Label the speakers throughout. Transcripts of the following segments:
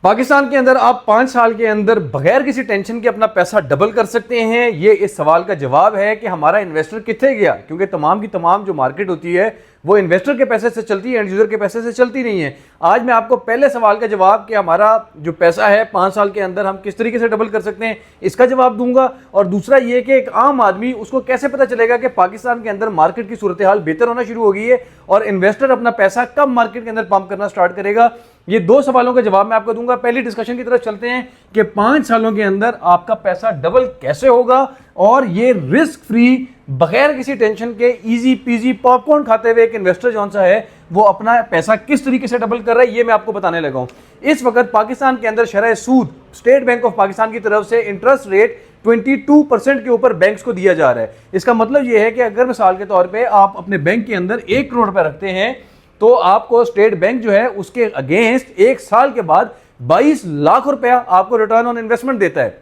Speaker 1: पाकिस्तान के अंदर आप 5 साल के अंदर बगैर किसी टेंशन के अपना पैसा डबल कर सकते हैं। ये इस सवाल का जवाब है कि हमारा इन्वेस्टर कितने गया, क्योंकि तमाम की तमाम जो मार्केट होती है वो इन्वेस्टर के पैसे से चलती है, एंड यूजर के पैसे से चलती नहीं है। आज मैं आपको पहले सवाल का जवाब कि हमारा जो पैसा है 5 साल के अंदर हम किस तरीके से डबल कर सकते हैं इसका जवाब दूंगा, और दूसरा ये कि एक आम आदमी उसको कैसे पता चलेगा कि पाकिस्तान के अंदर मार्केट की सूरत हाल बेहतर होना शुरू हो गई है और इन्वेस्टर अपना पैसा कब मार्केट के अंदर पंप करना स्टार्ट करेगा। ये 2 सवालों का जवाब मैं आपको दूंगा। पहली डिस्कशन की तरफ चलते हैं कि 5 सालों के अंदर आपका पैसा डबल कैसे होगा, और ये रिस्क फ्री बगैर किसी टेंशन के इजी पीजी पॉपकॉर्न खाते हुए एक इन्वेस्टर जौन सा है वो अपना पैसा किस तरीके से डबल कर रहा है ये मैं आपको बताने लगा हूं। इस वक्त पाकिस्तान के अंदर शरह सूद स्टेट बैंक ऑफ पाकिस्तान की तरफ से इंटरेस्ट रेट 22% के ऊपर बैंक्स को दिया जा रहा है। इसका मतलब यह है कि अगर मिसाल के तौर पर आप अपने बैंक के अंदर 1 करोड़ रुपए रखते हैं तो आपको स्टेट बैंक जो है उसके अगेंस्ट 1 साल के बाद 22 लाख रुपया आपको रिटर्न ऑन इन्वेस्टमेंट देता है।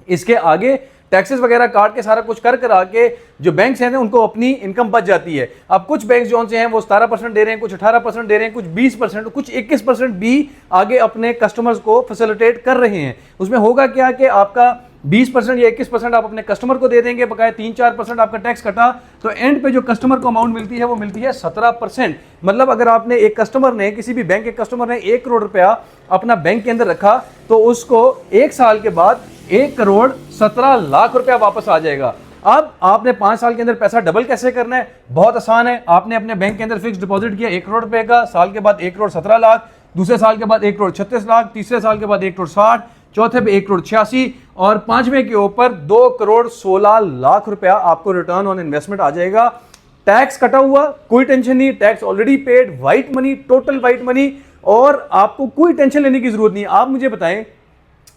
Speaker 1: इसके आगे टैक्सेस वगैरह काट के सारा कुछ कर करा के जो बैंक्स हैं उनको अपनी इनकम बच जाती है। अब कुछ बैंक्स जो से हैं वो 17% दे रहे हैं, कुछ 18% दे रहे हैं, कुछ 20%, कुछ 21% भी आगे अपने कस्टमर्स को फैसिलिटेट कर रहे हैं। उसमें होगा क्या कि आपका 20% या 21% आप अपने कस्टमर को दे देंगे, बकाया 3-4% आपका टैक्स कटा, तो एंड पे जो कस्टमर को अमाउंट मिलती है वो मिलती है 17%। मतलब अगर आपने एक कस्टमर ने, किसी भी बैंक के कस्टमर ने 1 करोड़ रुपया अपना बैंक के अंदर रखा तो उसको 1 साल के बाद 1 करोड़ 17 लाख रुपया वापस आ जाएगा। अब आपने 5 साल के अंदर पैसा डबल कैसे करना है? बहुत आसान है। आपने अपने बैंक के अंदर फिक्स डिपॉजिट किया 1 करोड़ रुपए का, साल के बाद 1 करोड़ 17 लाख, दूसरे साल के बाद 1 करोड़ 36 लाख, तीसरे साल के बाद 1 करोड़ 60, चौथे पे 1 करोड़ 86 और पांचवें के ऊपर 2 करोड़ 16 लाख रुपया आपको रिटर्न ऑन इन्वेस्टमेंट आ जाएगा। टैक्स कटा हुआ, कोई टेंशन नहीं, tax already paid, white money, total white money, और आपको कोई टेंशन लेने की जरूरत नहीं। आप मुझे बताएं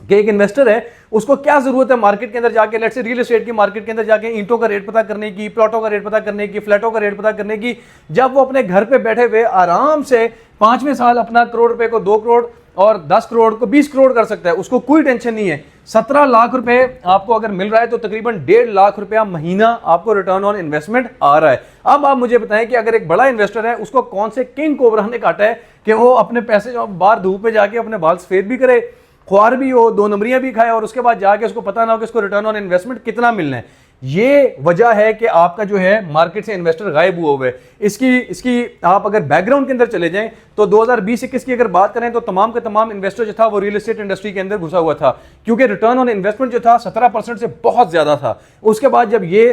Speaker 1: कि एक इन्वेस्टर है उसको क्या जरूरत है मार्केट के अंदर जाके, लेट्स से रियल एस्टेट की मार्केट के अंदर जाके ईंटों का रेट पता करने की, प्लॉटों का रेट पता करने की, फ्लैटों का रेट पता करने की, जब वो अपने घर पे बैठे हुए आराम से 5वें साल अपना करोड़ रुपए को 2 करोड़ और 10 करोड़ को 20 करोड़ कर सकता है, उसको कोई टेंशन नहीं है। 17 लाख रुपए आपको अगर मिल रहा है तो तकरीबन 1.5 लाख रुपया महीना आपको रिटर्न ऑन इन्वेस्टमेंट आ रहा है। अब आप मुझे बताएं कि अगर एक बड़ा इन्वेस्टर है उसको कौन से किंग कोबरा ने काटा है कि वो अपने पैसे जो बाहर धूप में जाके अपने बाल सफेद भी करे, ख्वार भी हो, 2 नंबरियां भी खाए और उसके बाद जाके उसको पता ना हो कि उसको रिटर्न ऑन इन्वेस्टमेंट कितना मिलना है। ये वजह है कि आपका जो है मार्केट से इन्वेस्टर गायब हुए हुए। इसकी आप अगर बैकग्राउंड के अंदर चले जाएं तो 2020-21 की अगर बात करें तो तमाम के तमाम इन्वेस्टर जो था वो रियल एस्टेट इंडस्ट्री के अंदर घुसा हुआ था, क्योंकि रिटर्न ऑन इन्वेस्टमेंट जो था 17% से बहुत ज्यादा था। उसके बाद जब ये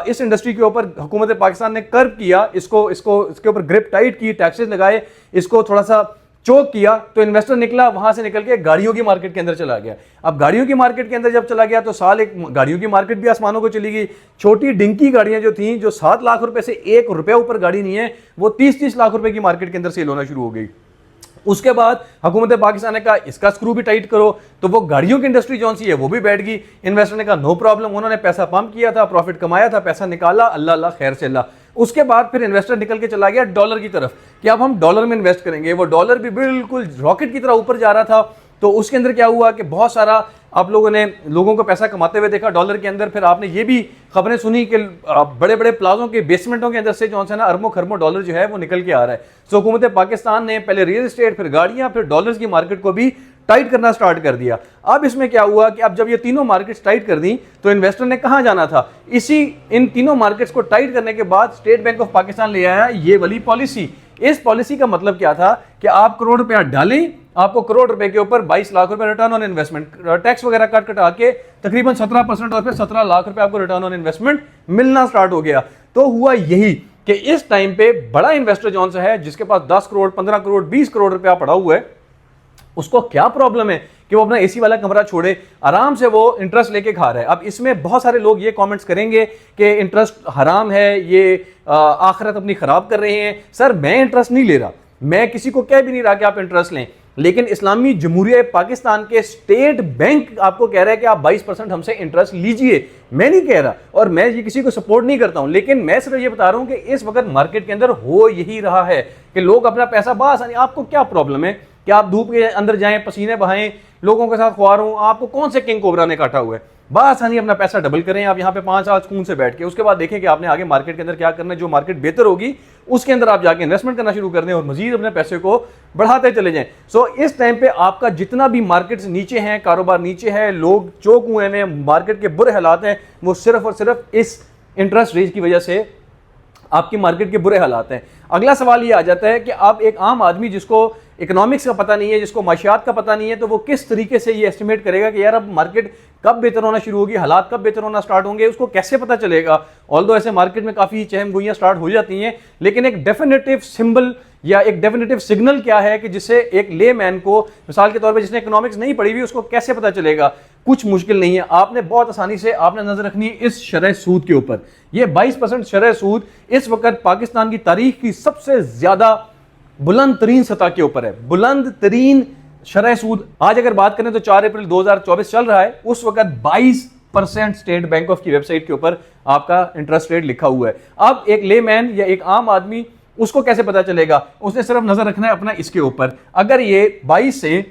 Speaker 1: इस इंडस्ट्री के ऊपर हुकूमत पाकिस्तान ने कर्व किया, इसके ऊपर ग्रिप टाइट की, टैक्सेस लगाए, इसको थोड़ा सा चोक किया, तो इन्वेस्टर निकला, वहां से निकल के गाड़ियों की मार्केट के अंदर चला गया। अब गाड़ियों की मार्केट के अंदर जब चला गया तो साल एक गाड़ियों की मार्केट भी आसमानों को चली गई। छोटी डिंकी गाड़ियां जो थी, जो 7 लाख रुपए से 1 रुपया ऊपर गाड़ी नहीं है, वो 30-30 लाख रुपए की मार्केट के अंदर सेल होना शुरू हो गई। उसके बाद हुकूमत पाकिस्तान ने कहा इसका स्क्रू भी टाइट करो, तो वो गाड़ियों की इंडस्ट्री जो सी है वो भी बैठ गई। इन्वेस्टर ने कहा नो प्रॉब्लम, उन्होंने पैसा पंप किया था, प्रॉफिट कमाया था, पैसा निकाला, अल्लाह अल्लाह खैर से अल्लाह। उसके बाद फिर इन्वेस्टर निकल के चला गया डॉलर की तरफ कि अब हम डॉलर में इन्वेस्ट करेंगे। वो डॉलर भी बिल्कुल रॉकेट की तरह ऊपर जा रहा था, तो उसके अंदर क्या हुआ कि बहुत सारा आप लोगों ने लोगों को पैसा कमाते हुए देखा डॉलर के अंदर। फिर आपने ये भी खबरें सुनी कि बड़े बड़े प्लाजों के बेसमेंटों के अंदर से जो है ना अरबों खरबों डॉलर जो है वो निकल के आ रहा है। तो हुकूमत पाकिस्तान ने पहले रियल एस्टेट, फिर गाड़ियां, फिर डॉलर्स की मार्केट को भी टाइट करना स्टार्ट कर दिया। अब इसमें क्या हुआ कि अब जब ये तीनों मार्केट्स टाइट कर दी तो इन्वेस्टर ने कहां जाना था? इन तीनों मार्केट्स को टाइट करने के बाद स्टेट बैंक ऑफ पाकिस्तान ले आया ये वाली पॉलिसी। इस पॉलिसी का मतलब क्या था कि आप करोड़ रुपया डालें, आपको करोड़ रुपए के ऊपर 22 लाख रुपए रिटर्न ऑन इन्वेस्टमेंट, टैक्स वगैरह काट कटा के तकरीबन 17% और फिर 17 लाख रुपए आपको रिटर्न ऑन इन्वेस्टमेंट मिलना स्टार्ट हो गया। तो हुआ यही कि इस टाइम पे बड़ा इन्वेस्टर जौन सा है जिसके पास 10 करोड़, 15 करोड़, 20 करोड़ रुपया पड़ा हुआ है, उसको क्या प्रॉब्लम है कि वो अपना एसी वाला कमरा छोड़े, आराम से वो इंटरेस्ट लेके खा रहा है। अब इसमें बहुत सारे लोग ये कमेंट्स करेंगे कि इंटरेस्ट हराम है, ये आखिरत अपनी खराब कर रहे हैं। सर मैं इंटरेस्ट नहीं ले रहा, मैं किसी को कह भी नहीं रहा कि आप इंटरेस्ट लें, लेकिन इस्लामी जमहूरिया पाकिस्तान के स्टेट बैंक आपको कह रहा है कि आप 22% हमसे इंटरेस्ट लीजिए। मैं नहीं कह रहा और मैं ये किसी को सपोर्ट नहीं करता हूं, लेकिन मैं सिर्फ ये बता रहा हूं कि इस वक्त मार्केट के अंदर हो यही रहा है कि लोग अपना पैसा बासानी, आपको क्या प्रॉब्लम है कि आप धूप के अंदर जाएं, पसीने बहाएं, लोगों के साथ ख्वार हों, आपको कौन से किंग कोबरा ने काटा हुआ है? बआसानी अपना पैसा डबल करें आप यहाँ पे 5 साल सुकून से बैठ के, उसके बाद देखें कि आपने आगे मार्केट के अंदर क्या करना है, जो मार्केट बेहतर होगी उसके अंदर आप जाके इन्वेस्टमेंट करना शुरू कर दें और मजीद अपने पैसे को बढ़ाते चले जाएं। सो इस टाइम पे आपका जितना भी मार्केट नीचे हैं, कारोबार नीचे है, लोग चौक हुए हैं, मार्केट के बुरे हालात हैं, वो सिर्फ और सिर्फ इस इंटरेस्ट रेट की वजह से आपकी मार्केट के बुरे हालात हैं। अगला सवाल ये आ जाता है कि आप एक आम आदमी जिसको इकोनॉमिक्स का पता नहीं है, जिसको माशियात का पता नहीं है, तो वो किस तरीके से ये एस्टिमेट करेगा कि यार अब मार्केट कब बेहतर होना शुरू होगी, हालात कब बेहतर होना स्टार्ट होंगे, उसको कैसे पता चलेगा। ऑल्दो ऐसे मार्केट में काफ़ी चहम गोइयाँ स्टार्ट हो जाती हैं, लेकिन एक डेफिनेटिव सिंबल या एक डेफिनेटिव सिग्नल क्या है कि जिससे एक ले मैन को, मिसाल के तौर पे जिसने इकोनॉमिक्स नहीं पढ़ी हुई, उसको कैसे पता चलेगा। कुछ मुश्किल नहीं है, आपने बहुत आसानी से आपने नजर रखनी है इस शरह सूद के ऊपर। ये 22% शरह सूद इस वक्त पाकिस्तान की तारीख की सबसे ज्यादा बुलंद तरीन सतह के ऊपर है, बुलंद तरीन शरह सूद। आज अगर बात करें तो 4 अप्रैल 2024 चल रहा है, उस वक्त 22% स्टेट बैंक ऑफ की वेबसाइट के ऊपर आपका इंटरेस्ट रेट लिखा हुआ है। अब एक लेमैन या एक आम आदमी उसको कैसे पता चलेगा, उसने सिर्फ नजर रखना है अपना इसके ऊपर। अगर ये 22 से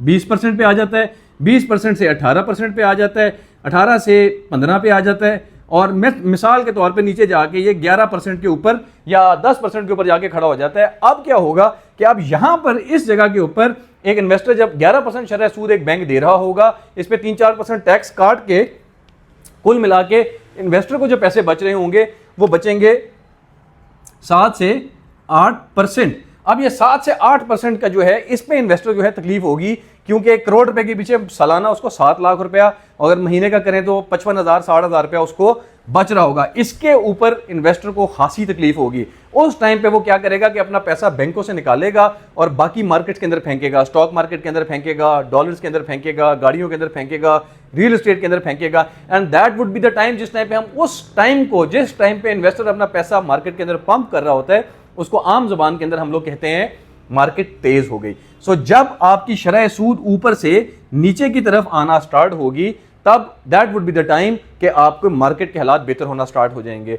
Speaker 1: 20% पे आ जाता है, 20% से 18% पे आ जाता है, 18 से 15 पे आ जाता है, और मिसाल के तौर पे नीचे जाके ये 11% के ऊपर या 10% के ऊपर जाके खड़ा हो जाता है। अब क्या होगा कि अब यहां पर इस जगह के ऊपर एक इन्वेस्टर जब 11% शरह सूद एक बैंक दे रहा होगा, इस पे 3-4% टैक्स काट के कुल मिला के इन्वेस्टर को जो पैसे बच रहे होंगे वो बचेंगे 7 से 8%। अब ये 7 से 8% का जो है, इस पे इन्वेस्टर जो है तकलीफ होगी, क्योंकि 1 करोड़ रुपए के पीछे सालाना उसको 7 लाख रुपया, अगर महीने का करें तो 55,000 60,000 रुपया उसको बच रहा होगा। इसके ऊपर इन्वेस्टर को खासी तकलीफ होगी। उस टाइम पे वो क्या करेगा कि अपना पैसा बैंकों से निकालेगा और बाकी मार्केट के अंदर फेंकेगा, स्टॉक मार्केट के अंदर फेंकेगा, डॉलर्स के अंदर फेंकेगा, गाड़ियों के अंदर फेंकेगा, रियल एस्टेट के अंदर फेंकेगा। And that would be the time जिस टाइम पे हम उस टाइम को, जिस टाइम पे इन्वेस्टर अपना पैसा मार्केट के अंदर पंप कर रहा होता है, उसको आम जुबान के अंदर हम लोग कहते हैं मार्केट तेज हो गई। सो जब आपकी शरह सूद ऊपर से नीचे की तरफ आना स्टार्ट होगी, तब that would be the time कि आपको मार्केट के हालात बेहतर होना स्टार्ट हो जाएंगे।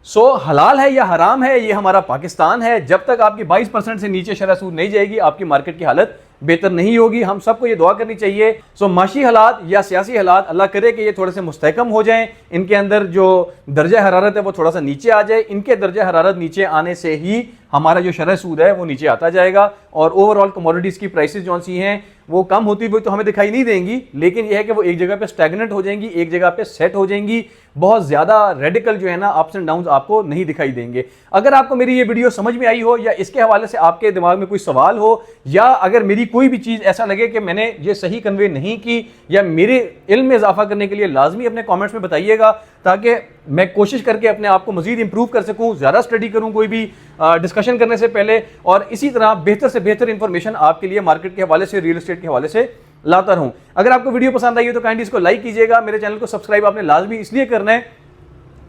Speaker 1: सो हलाल है या हराम है, ये हमारा पाकिस्तान है। जब तक आपकी 22% से नीचे शरह सूद नहीं जाएगी, आपकी मार्केट की हालत बेहतर नहीं होगी। हम सबको ये दुआ करनी चाहिए। सो माशी हालात या सियासी हालात, अल्लाह करे कि ये थोड़े से मुस्तहकम हो जाएं, इनके अंदर जो दर्जा हरारत है वो थोड़ा सा नीचे आ जाए। इनके दर्जा हरारत नीचे आने से ही हमारा जो शरह सूद है वो नीचे आता जाएगा, और ओवरऑल कमोडिटीज़ की प्राइसेस जो सी हैं वो कम होती हुई तो हमें दिखाई नहीं देंगी, लेकिन यह है कि वो एक जगह पे स्टैग्नेंट हो जाएंगी, एक जगह पे सेट हो जाएंगी। बहुत ज़्यादा रेडिकल जो है ना अप्स एंड डाउन्स आपको नहीं दिखाई देंगे। अगर आपको मेरी ये वीडियो समझ में आई हो, या इसके हवाले से आपके दिमाग में कोई सवाल हो, या अगर मेरी कोई भी चीज़ ऐसा लगे कि मैंने ये सही कन्वे नहीं की, या मेरे इल्म में इजाफा करने के लिए लाजमी अपने कॉमेंट्स में बताइएगा, ताकि मैं कोशिश करके अपने आप को मजीद इंप्रूव कर सकूँ, ज़्यादा स्टडी करूँ कोई भी डिस्कशन करने से पहले, और इसी तरह बेहतर से बेहतर इंफॉर्मेशन आपके लिए मार्केट के हवाले से, रियल एस्टेट के हवाले से लाता रहूं। अगर आपको वीडियो पसंद आई हो तो काइंडली इसको लाइक कीजिएगा। मेरे चैनल को सब्सक्राइब आपने लाजमी इसलिए करना है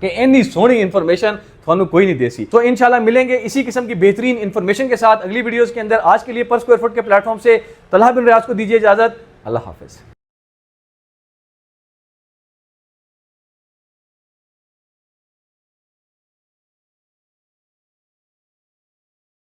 Speaker 1: कि इतनी सोहनी इंफॉर्मेशन थानू कोई नहीं देसी। तो इंशाल्लाह मिलेंगे इसी किस्म की बेहतरीन इंफॉर्मेशन के साथ अगली वीडियोस के अंदर। आज के लिए पर स्क्वायर फुट के प्लेटफॉर्म से तलहा बिन रियाज को दीजिए इजाजत। अल्लाह हाफिज।